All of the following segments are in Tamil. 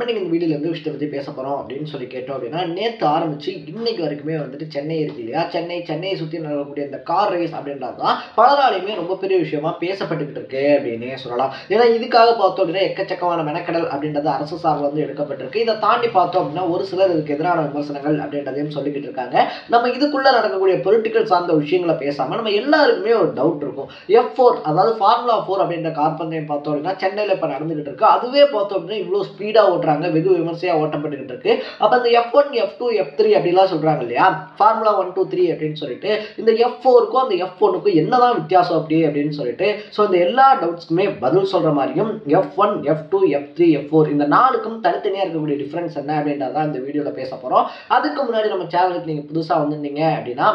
நீங்கள் இந்த வீடியோவில் எந்த விஷயத்தை பற்றி பேச போகிறோம் அப்படின்னு சொல்லி கேட்டோம் அப்படின்னா, நேற்று ஆரம்பித்து இன்னைக்கு வரைக்குமே வந்துட்டு சென்னை இருக்கு இல்லையா, சென்னையை சுற்றி நடக்கக்கூடிய இந்த கார் ரேஸ் அப்படின்றது தான் பலராலையுமே ரொம்ப பெரிய விஷயமா பேசப்பட்டுக்கிட்டு இருக்கு அப்படின்னே சொல்லலாம். ஏன்னா இதுக்காக பார்த்தோம் அப்படின்னா எக்கச்சக்கமான மெனக்கடல் அப்படின்றது அரசு சார்பில் வந்து எடுக்கப்பட்டிருக்கு. இதை தாண்டி பார்த்தோம் அப்படின்னா ஒரு சிலர் இதுக்கு எதிரான விமர்சனங்கள் அப்படின்றதையும் சொல்லிக்கிட்டு இருக்காங்க. நம்ம இதுக்குள்ளே நடக்கக்கூடிய பொலிட்டிக்கல் சார்ந்த விஷயங்களை பேசாமல் நம்ம எல்லாருக்குமே ஒரு டவுட் இருக்கும். F4 அதாவது ஃபார்முலா 4 அப்படின்ற கார் பந்தயம் பார்த்தோம் அப்படின்னா சென்னையில் இப்போ நடந்துகிட்டு இருக்கு. அதுவே பார்த்தோம் அப்படின்னா இவ்வளோ ஸ்பீடாக ஓட்டுறாங்க, வெகு விமர்சையாக ஓட்டப்பட்டுக்கிட்டு இருக்கு. அப்போ இந்த F1 F2 F3 அப்படிலாம் சொல்கிறாங்க இல்லையா, ஃபார்முலா 1 2 3 அப்படின்னு சொல்லிட்டு இந்த F4க்கும் அந்த F1க்கும் என்னதான் வித்தியாசம் அப்படின்னு சொல்லிட்டு ஸோ இந்த எல்லா டவுட்ஸ்க்குமே பதில் சொல்கிற மாதிரியும் F1 F2 F3 F4 இந்த நாலுக்கும் தனித்தனியாக இருக்கக்கூடிய டிஃப்ரென்ஸ் என்ன அப்படின்றதான் இந்த வீடியோவில் பேச போகிறோம். அதுக்கு முன்னாடி நம்ம சேனலுக்கு நீங்கள் புதுசாக வந்திருந்தீங்க அப்படின்னா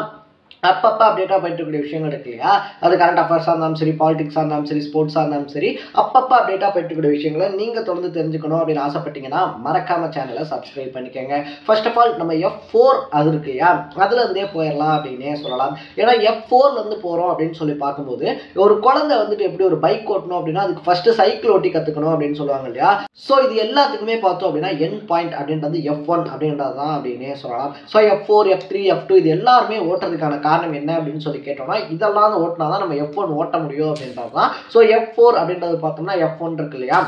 அப்பப்போ அப்டேட்டாக போயிட்டு இருக்கக்கூடிய விஷயங்கள் இருக்கு இல்லையா, அது கரண்ட் அஃபேர்ஸாக இருந்தாலும் சரி, பாலிடிக்ஸாக இருந்தாலும் சரி, ஸ்போர்ட்ஸாக இருந்தாலும் சரி, அப்பப்போ அப்டேட்டாக போயிட்டு இருக்கக்கூடிய விஷயங்களை நீங்கள் தொடர்ந்து தெரிஞ்சுக்கணும் அப்படின்னு ஆசைப்பட்டீங்கன்னா மறக்காம சேனலை சப்ஸ்கிரைப் பண்ணிக்கோங்க. ஃபர்ஸ்ட் ஆஃப் ஆல் நம்ம F4 அது இருக்கு இல்லையா, அதுல இருந்தே போயிடலாம் அப்படின்னே சொல்லலாம். ஏன்னா F4லேருந்து போகிறோம் அப்படின்னு சொல்லி பார்க்கும்போது ஒரு குழந்தை வந்துட்டு எப்படி ஒரு பைக் ஓட்டணும் அப்படின்னா அதுக்கு ஃபர்ஸ்ட் சைக்கிள் ஓட்டி கற்றுக்கணும் அப்படின்னு சொல்லுவாங்க இல்லையா. ஸோ இது எல்லாத்துக்குமே பார்த்தோம் அப்படின்னா என் பாயிண்ட் அப்படின்றது F1 அப்படின்றது தான் அப்படின்னே சொல்லலாம். ஸோ F4 F3 F2 இது எல்லாருமே ஓட்டுறதுக்கான காரணம் என்ன அப்படின்னு சொல்லி கேட்டோம்னா இதெல்லாம் ஓட்டினா தான் நம்ம F1 ஓட்ட முடியும் அப்படின்றது தான். ஸோ F4 அப்படின்றது பார்த்தோம்னா F1 இருக்கு இல்லையா,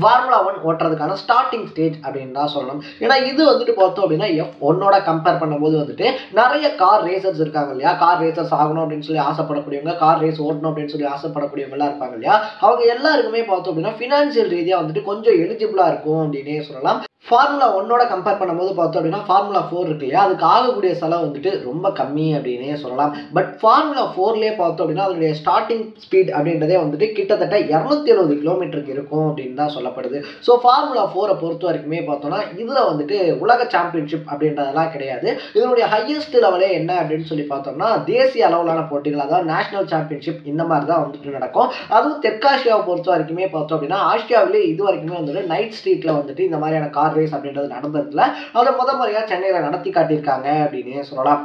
ஃபார்முலா 1 ஓட்டுறதுக்கான ஸ்டார்டிங் ஸ்டேஜ் அப்படின்னு தான் சொல்லணும். ஏன்னா இது வந்துட்டு பார்த்தோம் அப்படின்னா F1ஓட கம்பேர் பண்ணும்போது வந்துட்டு நிறைய கார் ரேசர்ஸ் இருக்காங்க இல்லையா, கார் ரேசர்ஸ் ஆகணும் அப்படின்னு சொல்லி ஆசைப்படக்கூடியவங்க, கார் ரேஸ் ஓட்டணும் அப்படின்னு சொல்லி ஆசைப்படக்கூடியவங்க எல்லாம் இருப்பாங்க இல்லையா, அவங்க எல்லாருக்குமே பார்த்தோம் அப்படின்னா ஃபினான்ஷியல் ரீதியாக வந்துட்டு கொஞ்சம் எலிஜிபிளாக இருக்கும் அப்படின்னே சொல்லலாம். ஃபார்முலா 1ஓட கம்பேர் பண்ணும்போது பார்த்தோம் அப்படின்னா ஃபார்முலா 4 இருக்கு இல்லையா, அதுக்கு ஆகக்கூடிய செலவு வந்துட்டு ரொம்ப கம்மி அப்படின்னே சொல்லலாம். பட் ஃபார்முலா 4லேயே பார்த்தோம் அப்படின்னா அதனுடைய ஸ்டார்டிங் ஸ்பீட் அப்படின்றதே வந்துட்டு கிட்டத்தட்ட 270 கிலோமீட்டருக்கு இருக்கும் அப்படின்னு தான் சொல்லப்படுது. ஸோ ஃபார்முலா 4 பொறுத்த வரைக்குமே பார்த்தோம்னா இதில் வந்துட்டு உலக சாம்பியன்ஷிப் அப்படின்றதெல்லாம் கிடையாது. இதனுடைய ஹையஸ்ட் லெவலே என்ன அப்படின்னு சொல்லி பார்த்தோம்னா தேசிய அளவிலான போட்டிகள், அதாவது நேஷனல் சாம்பியன்ஷிப் இந்த மாதிரி தான் வந்துட்டு நடக்கும். அதுவும் தெற்காசியாவை பொறுத்த வரைக்குமே பார்த்தோம் அப்படின்னா ஆசியாவிலே இது வரைக்குமே வந்துட்டு நைட் ஸ்ட்ரீட்டில் வந்துட்டு இந்த மாதிரியான கார் ரேஸ் அப்படின்றது நடந்ததுல அதை முறையா சென்னையில நடத்தி காட்டியிருக்காங்க அப்படின்னு சொல்லலாம்.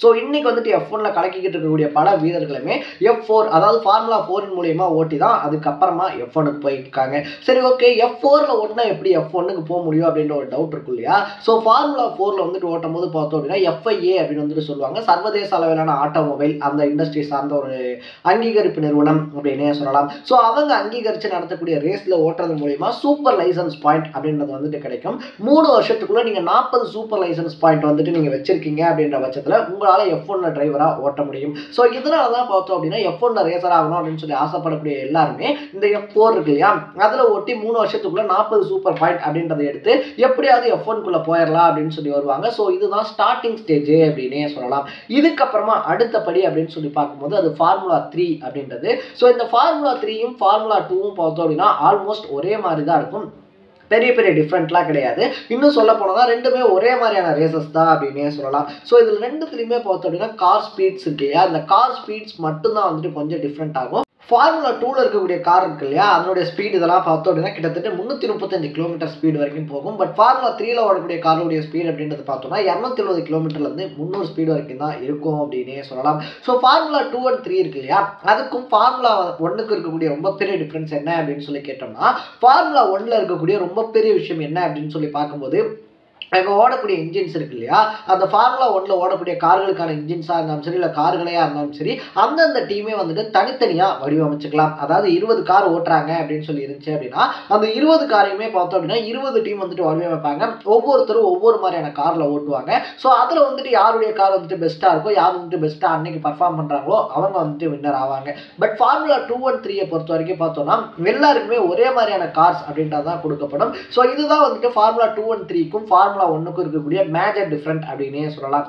ஸோ இன்னைக்கு வந்துட்டு F1ல கலக்கிக்கிட்டு இருக்கக்கூடிய பல வீரர்களுமே F4 அதாவது ஃபார்முலா 4 மூலியமா ஓட்டி தான் அதுக்கப்புறமா F1க்கு போயிருக்காங்க. சரி ஓகே, F4ல ஓட்டினா எப்படி F1க்கு போக முடியும் அப்படின்ற ஒரு டவுட் இருக்கும் இல்லையா. ஸோ ஃபார்முலா 4ல வந்துட்டு ஓட்டும் போது பார்த்தோம் அப்படின்னா FIA அப்படின்னு வந்துட்டு சொல்லுவாங்க, சர்வதேச அளவிலான ஆட்டோமொபைல் அந்த இண்டஸ்ட்ரி சார்ந்த ஒரு அங்கீகரிப்பு நிறுவனம் அப்படின்னே சொல்லலாம். ஸோ அவங்க அங்கீகரித்து நடத்தக்கூடிய ரேஸ்ல ஓட்டுறது மூலியமா சூப்பர் லைசன்ஸ் பாயிண்ட் அப்படின்றது வந்துட்டு கிடைக்கும். 3 வருஷத்துக்குள்ள நீங்க 40 சூப்பர் லைசன்ஸ் பாயிண்ட் வந்துட்டு நீங்க வச்சிருக்கீங்க அப்படின்ற பட்சத்தில் F1 டிரைவரா ஓட்ட முடியும். ஸோ இதனால தான் பார்த்தோம் அப்படின்னா F1 ரேசர் ஆகணும் அப்படின்னு சொல்லி ஆசைப்படக்கூடிய எல்லாருமே இந்த F4 இருக்கு இல்லையா, அதில் ஓட்டி 3 வருஷத்துக்குள்ள 40 சூப்பர் பாயிண்ட் அப்படின்றத எடுத்து எப்படியாவது F1குள்ள போயிடலாம் அப்படின்னு சொல்லி வருவாங்க. ஸோ இதுதான் ஸ்டார்டிங் ஸ்டேஜ் அப்படின்னே சொல்லலாம். இதுக்கப்புறமா அடுத்தபடி அப்படின்னு சொல்லி பார்க்கும்போது அது ஃபார்முலா 3 அப்படின்றது. ஸோ இந்த ஃபார்முலா 3யும் ஃபார்முலா 2வும் பார்த்தோம் அப்படின்னா ஆல்மோஸ்ட் ஒரே மாதிரி தான் இருக்கும், பெரிய டிஃப்ரெண்ட்லாம் கிடையாது. இன்னும் சொல்ல போனால் ரெண்டுமே ஒரே மாதிரியான ரேசஸ் தான் அப்படின்னே சொல்லலாம். ஸோ இதில் ரெண்டுத்துலையுமே பார்த்தோம் அப்படின்னா கார் ஸ்பீட்ஸ் இருக்கு இல்லையா, அந்த கார் ஸ்பீட்ஸ் மட்டும்தான் வந்துட்டு கொஞ்சம் டிஃப்ரெண்ட் ஆகும். ஃபார்முலா 2ல இருக்கக்கூடிய கார் இருக்கு இல்லையா, அதனுடைய ஸ்பீட் இதெல்லாம் பார்த்தோம் அப்படின்னா கிட்டத்தட்ட 335 கிலோமீட்டர் ஸ்பீட் வரைக்கும் போகும். பட் ஃபார்முலா 3ல ஓடக்கூடிய காரோடைய ஸ்பீட் அப்படின்றது பார்த்தோம்னா 270 கிலோமீட்டர்லேருந்து 300 ஸ்பீட் வரைக்கும் தான் இருக்கும் அப்படின்னே சொல்லலாம். ஸோ ஃபார்முலா 2 and 3 இருக்கு இல்லையா, அதுக்கும் ஃபார்முலா 1க்கு இருக்கக்கூடிய ரொம்ப பெரிய டிஃப்ரென்ஸ் என்ன அப்படின்னு சொல்லி கேட்டோம்னா ஃபார்முலா 1ல இருக்கக்கூடிய ரொம்ப பெரிய விஷயம் என்ன அப்படின்னு சொல்லி பார்க்கும்போது அங்கே ஓடக்கூடிய இன்ஜின்ஸ் இருக்கு இல்லையா, அந்த ஃபார்முலா 1ல ஓடக்கூடிய கார்களுக்கான இன்ஜின்ஸாக இருந்தாலும் சரி, இல்லை கார்களையாக இருந்தாலும் சரி, அந்தந்த டீமே வந்துட்டு தனித்தனியாக வடிவமைச்சுக்கலாம். அதாவது 20 கார் ஓட்டுறாங்க அப்படின்னு சொல்லி இருந்துச்சு அப்படின்னா அந்த 20 காரையுமே பார்த்தோம் அப்படின்னா 20 டீம் வந்துட்டு வடிவமைப்பாங்க. ஒவ்வொருத்தரும் ஒவ்வொரு மாதிரியான காரில் ஓட்டுவாங்க. ஸோ அதில் வந்துட்டு யாருடைய கார் வந்துட்டு பெஸ்ட்டாக இருக்கோ, யார் வந்துட்டு பெஸ்ட்டாக அன்னைக்கு பர்ஃபார்ம் பண்ணுறாங்களோ அவங்க வந்துட்டு வின்னர் ஆவாங்க. பட் ஃபார்முலா 2 and 3 பொறுத்த வரைக்கும் பார்த்தோம்னா எல்லாருக்குமே ஒரே மாதிரியான கார்ஸ் அப்படின்றது தான் கொடுக்கப்படும். ஸோ இதுதான் வந்துட்டு ஃபார்முலா 2 and 3க்கும் ஃபார்முலா 1க்கும் இருக்கக்கூடிய மேஜர் டிஃப்ரெண்ட் அப்படின்னே சொல்லலாம்.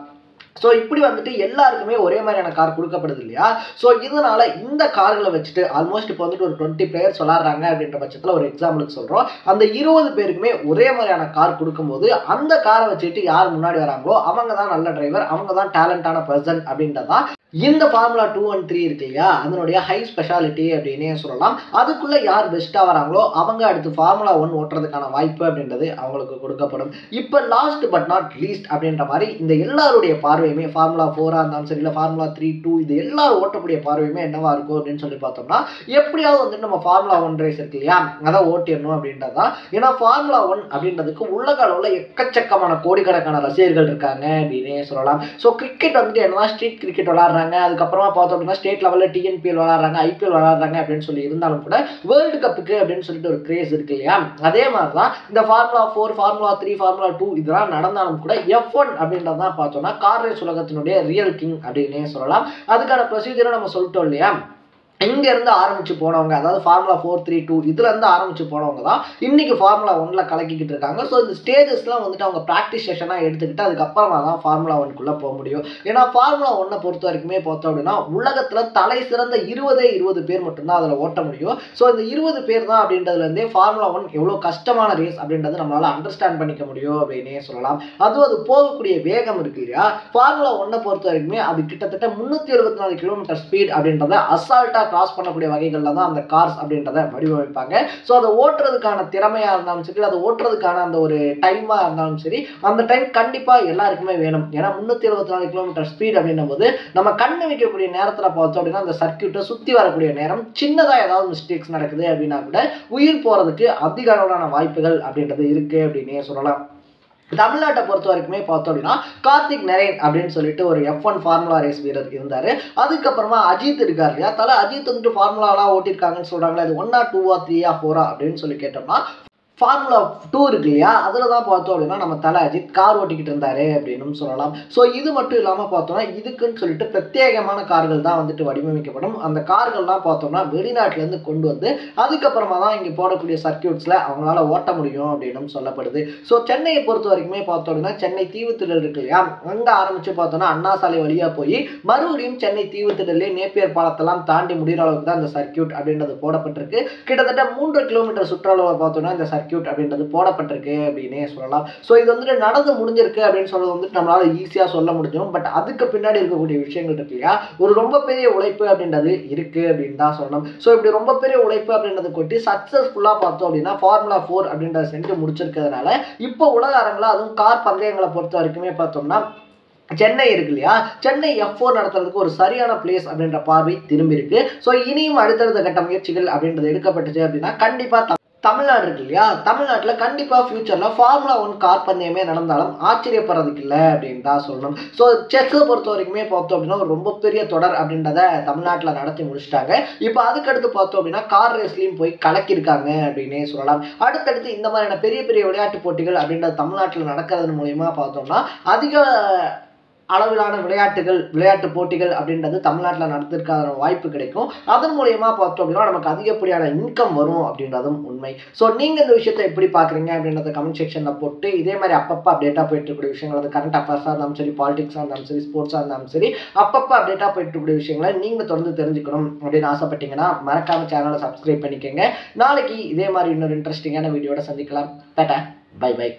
ஸோ இப்படி வந்துட்டு எல்லாருக்குமே ஒரே மாதிரியான கார் கொடுக்கப்படுது இல்லையா. ஸோ இதனால இந்த கார்களை வச்சுட்டு ஆல்மோஸ்ட் இப்போ வந்துட்டு ஒரு 20 பிளேயர்ஸ் விளாட்றாங்க அப்படின்ற பட்சத்தில் ஒரு எக்ஸாம்பிளுக்கு சொல்கிறோம், அந்த 20 பேருக்குமே ஒரே மாதிரியான கார் கொடுக்கும்போது அந்த காரை வச்சுட்டு யார் முன்னாடி வராங்களோ அவங்க தான் நல்ல டிரைவர், அவங்க தான் டேலண்டான பர்சன் அப்படின்றதான் இந்த ஃபார்முலா 2 and 3 இருக்கு இல்லையா, அதனுடைய ஹை ஸ்பெஷாலிட்டி அப்படின்னே சொல்லலாம். அதுக்குள்ள யார் பெஸ்ட்டாக வராங்களோ அவங்க அடுத்து ஃபார்முலா 1 ஓட்டுறதுக்கான வாய்ப்பு அப்படின்றது அவங்களுக்கு கொடுக்கப்படும். இப்போ லாஸ்ட் பட் நாட் லீஸ்ட் அப்படின்ற மாதிரி இந்த எல்லாருடைய பார்வை பார்வையுமே ஃபார்முலா 4 இருந்தாலும் சரி, இல்லை ஃபார்முலா 3, 2 இது எல்லாரும் ஓட்டக்கூடிய பார்வையுமே என்னவா இருக்கும் அப்படின்னு சொல்லி பார்த்தோம்னா, எப்படியாவது வந்துட்டு நம்ம ஃபார்முலா 1 ரேஸ் இருக்கு இல்லையா, அதை ஓட்டிடணும் அப்படின்றதான். ஏன்னா ஃபார்முலா 1 அப்படின்றதுக்கு உலக அளவில் எக்கச்சக்கமான கோடிக்கணக்கான ரசிகர்கள் இருக்காங்க அப்படின்னே சொல்லலாம். ஸோ கிரிக்கெட் வந்துட்டு என்னதான் ஸ்ட்ரீட் கிரிக்கெட் விளாட்றாங்க, அதுக்கப்புறமா பார்த்தோம் அப்படின்னா ஸ்டேட் லெவலில் டிஎன்பிஎல் விளாட்றாங்க, ஐபிஎல் விளாட்றாங்க அப்படின்னு சொல்லி இருந்தாலும் கூட வேர்ல்டு கப்புக்கு அப்படின்னு சொல்லிட்டு ஒரு கிரேஸ் இருக்கு இல்லையா. அதே மாதிரி தான் இந்த ஃபார்முலா 4, ஃபார்முலா 3, ஃபார்முலா 2 இதெல்லாம் நடந்தாலும் கூட F1 அப்படின்றது தான் பார்த்தோம்னா கார் ரேஸ் உலகத்தினுடைய ரியல் கிங் அப்படின்னே சொல்லலாம். அதுக்கான ப்ரொசீஜரை நம்ம சொல்லிட்டோம் இல்லையா. இங்கேருந்து ஆரம்பிச்சு போனவங்க, அதாவது ஃபார்முலா 4, 3, 2 இதுலேருந்து ஆரம்பிச்சு போனவங்க தான் இன்னைக்கு ஃபார்முலா 1ல கலக்கிக்கிட்டு இருக்காங்க. ஸோ இந்த ஸ்டேஜஸ்லாம் வந்துட்டு அவங்க ப்ராக்டிஸ் செஷனாக எடுத்துக்கிட்டு அதுக்கப்புறமா தான் ஃபார்முலா 1க்குள்ளே போக முடியும். ஏன்னா ஃபார்முலா 1 பொறுத்த வரைக்குமே பார்த்தோம் அப்படின்னா உலகத்தில் தலை சிறந்த 20 பேர் மட்டும்தான் அதில் ஓட்ட முடியும். ஸோ இந்த 20 பேர் தான் அப்படின்றதுலேருந்தே ஃபார்முலா 1 எவ்வளோ கஷ்டமான ரேஸ் அப்படின்றது நம்மளால் அண்டர்ஸ்டாண்ட் பண்ணிக்க முடியும் அப்படின்னே சொல்லலாம். அதுவும் அது போகக்கூடிய வேகம் இருக்கு இல்லையா, ஃபார்முலா 1 பொறுத்த வரைக்குமே அது கிட்டத்தட்ட 374 கிலோமீட்டர் ஸ்பீட் அப்படின்றத அசால்ட்டாக கிராஸ் பண்ணக்கூடிய வகைகளில் தான் அந்த கார்ஸ் அப்படின்றத வடிவமைப்பாங்க. ஸோ அதை ஓட்டுறதுக்கான திறமையாக இருந்தாலும் சரி, அதை ஓட்டுறதுக்கான அந்த ஒரு டைமாக இருந்தாலும் சரி, அந்த டைம் கண்டிப்பாக எல்லாருக்குமே வேணும். ஏன்னா 374 கிலோமீட்டர் ஸ்பீட் அப்படின்னும் போது நம்ம கண்ணு வைக்கக்கூடிய நேரத்தில் பார்த்தோம் அப்படின்னா அந்த சர்க்கியூட்டை சுற்றி வரக்கூடிய நேரம் சின்னதாக ஏதாவது மிஸ்டேக்ஸ் நடக்குது அப்படின்னா கூட உயிர் போகிறதுக்கு அதிக அளவிலான வாய்ப்புகள் அப்படின்றது இருக்குது அப்படின்னே சொல்லலாம். தமிழ்நாட்டை பொறுத்த வரைக்குமே பார்த்தோம் அப்படின்னா கார்த்திக் நரேன் அப்படின்னு சொல்லிட்டு ஒரு F1 ஃபார்முலா ரேஸ் வீரர் இருந்தார். அதுக்கப்புறமா அஜித் இருக்கார் இல்லையா, அஜித் வந்துட்டு ஃபார்முலாலாம் ஓட்டியிருக்காங்கன்னு சொல்கிறாங்களே, அது 1, 2, 3, 4 அப்படின்னு சொல்லி கேட்டோம்னா ஃபார்முலா 2 இருக்கு இல்லையா, அதில் தான் பார்த்தோம் அப்படின்னா நம்ம அஜித் கார் ஓட்டிக்கிட்டு இருந்தாரு அப்படின்னு சொல்லலாம். ஸோ இது மட்டும் இல்லாமல் பார்த்தோம்னா இதுக்குன்னு சொல்லிட்டு பிரத்யேகமான கார்கள் தான் வந்துட்டு வடிவமைக்கப்படும். அந்த கார்கள்லாம் பார்த்தோம்னா வெளிநாட்டிலேருந்து கொண்டு வந்து அதுக்கப்புறமா தான் இங்கே போடக்கூடிய சர்க்கியூட்ஸில் அவங்களால ஓட்ட முடியும் அப்படின்னு சொல்லப்படுது. ஸோ சென்னையை பொறுத்த வரைக்குமே பார்த்தோம் அப்படின்னா சென்னை தீவுத்திடல் இருக்கு இல்லையா, அங்கே ஆரம்பித்து பார்த்தோம்னா அண்ணா சாலை வழியாக போய் மறுபடியும் சென்னை தீவுத்திடலே நேப்பியர் பாலத்தெல்லாம் தாண்டி முடிகிற அளவுக்கு தான் இந்த சர்க்கியூட் அப்படின்றது போடப்பட்டிருக்கு. கிட்டத்தட்ட 3 கிலோமீட்டர் சுற்றளவை பார்த்தோம்னா இந்த சர்க்கியூட் அப்படின்றது போடப்பட்டிருக்கு அப்படின்னே சொல்லலாம். ஸோ இது வந்துட்டு நடந்து முடிஞ்சிருக்கு அப்படின்னு சொல்றது வந்துட்டு நம்மளால ஈஸியாக சொல்ல முடியும். பட் அதுக்கு பின்னாடி இருக்கக்கூடிய விஷயங்கள் இருக்கு இல்லையா, ஒரு ரொம்ப பெரிய உழைப்பு அப்படின்றது இருக்கு அப்படின்னு தான் சொல்லணும். ஸோ இப்படி ரொம்ப பெரிய உழைப்பு அப்படின்றது கொட்டி சக்ஸஸ்ஃபுல்லாக பார்த்தோம் அப்படின்னா ஃபார்முலா 4 அப்படின்றத செஞ்சு முடிச்சிருக்கிறதுனால இப்போ உலக அரங்கில் அதுவும் கார் பந்தயங்களை பொறுத்த வரைக்குமே பார்த்தோம்னா சென்னை இருக்கு இல்லையா, சென்னை F4 நடத்துறதுக்கு ஒரு சரியான பிளேஸ் அப்படின்ற பார்வை திரும்பி இருக்கு. ஸோ இனியும் அடுத்தடுத்த கட்ட முயற்சிகள் அப்படின்றது எடுக்கப்பட்டுச்சு அப்படின்னா கண்டிப்பாக தமிழ்நாடு இருக்கு இல்லையா, தமிழ்நாட்டில் கண்டிப்பாக ஃபியூச்சரில் ஃபார்முலா 1 கார் பந்தயமே நடந்தாலும் ஆச்சரியப்படுறதுக்கு இல்லை அப்படின்னு தான் சொல்லணும். ஸோ செஸ்ஸை பொறுத்த வரைக்குமே பார்த்தோம் அப்படின்னா ஒரு ரொம்ப பெரிய தொடர் அப்படின்றத தமிழ்நாட்டில் நடத்தி முடிச்சிட்டாங்க. இப்போ அதுக்கடுத்து பார்த்தோம் அப்படின்னா கார் ரேஸ்லையும் போய் கலக்கியிருக்காங்க அப்படின்னே சொல்லலாம். அடுத்தடுத்து இந்த மாதிரியான பெரிய பெரிய விளையாட்டு போட்டிகள் அப்படின்றது தமிழ்நாட்டில் நடக்கிறது மூலயமா பார்த்தோம்னா அதிக அளவிலான விளையாட்டு போட்டிகள் அப்படின்றது தமிழ்நாட்டில் நடத்திருக்கான வாய்ப்பு கிடைக்கும். அதன் மூலயமா பார்த்தோம் அப்படின்னா நமக்கு அதிகப்படியான இன்கம் வரும் அப்படின்றதும் உண்மை. ஸோ நீங்கள் இந்த விஷயத்தை எப்படி பார்க்குறீங்க அப்படின்றத கமெண்ட் செக்ஷனில் போட்டு இதே மாதிரி அப்பப்போ அப்டேட்டாக போயிட்டு இருக்கக்கூடிய விஷயங்கள், அது கரண்ட் அஃபேர்ஸாக இருந்தாலும் சரி, பாலிடிக்ஸாக இருந்தாலும் சரி, ஸ்போர்ட்ஸாக இருந்தாலும் சரி, அப்பப்போ அப்டேட்டாக போயிட்டு இருக்கக்கூடிய விஷயங்களை நீங்கள் தொடர்ந்து தெரிஞ்சுக்கணும் அப்படின்னு ஆசைப்பட்டீங்கன்னா மறக்காம சேனலை சப்ஸ்கிரைப் பண்ணிக்கோங்க. நாளைக்கு இதே மாதிரி இன்னொரு இன்ட்ரெஸ்டிங்கான வீடியோட சந்திக்கலாம். டாடா, பை பை.